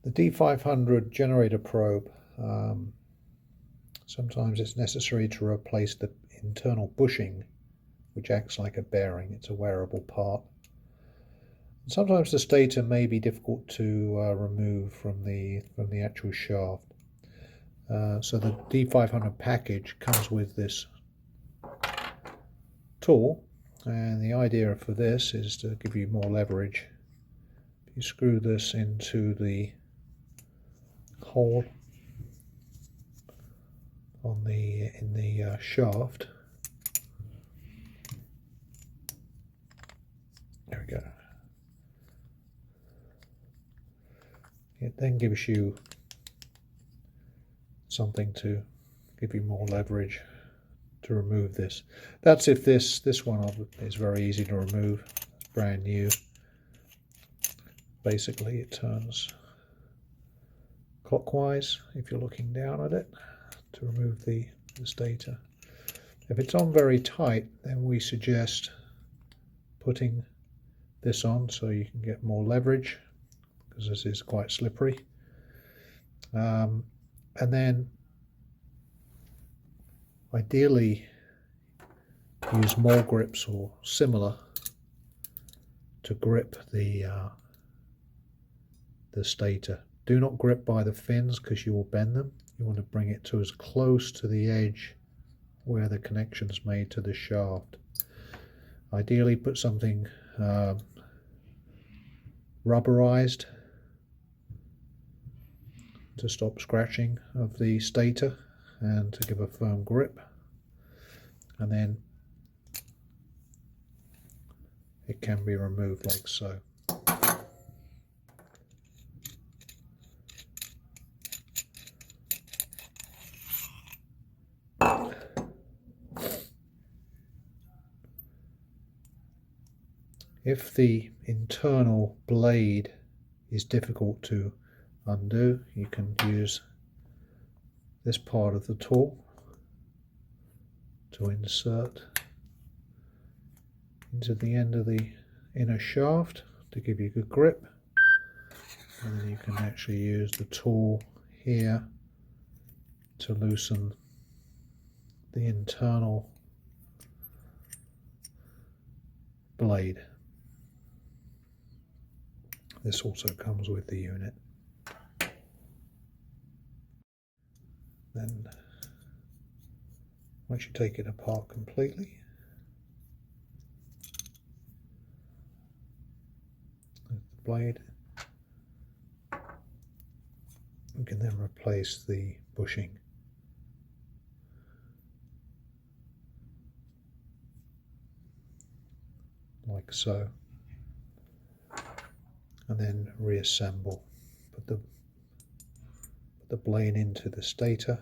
The D500 generator probe, sometimes it's necessary to replace the internal bushing, which acts like a bearing. It's a wearable part. And sometimes the stator may be difficult to remove from the actual shaft. So the D500 package comes with this tool, and the idea for this is to give you more leverage. You screw this into the hole on in the shaft. There we go. It then gives you something to give you more leverage to remove this. That's if this one is very easy to remove. It's brand new. Basically it turns clockwise if you're looking down at it to remove the stator. If it's on very tight, then we suggest putting this on so you can get more leverage, because this is quite slippery. And then ideally use mole grips or similar to grip the stator. Do not grip by the fins because you will bend them. You want to bring it to as close to the edge where the connection is made to the shaft. Ideally put something rubberized to stop scratching of the stator and to give a firm grip, and then it can be removed like so. If the internal blade is difficult to undo, you can use this part of the tool to insert into the end of the inner shaft to give you good grip, and then you can actually use the tool here to loosen the internal blade. This also comes with the unit. Then once you take it apart completely, with the blade, you can then replace the bushing. Like so. And then reassemble. Put the blade into the stator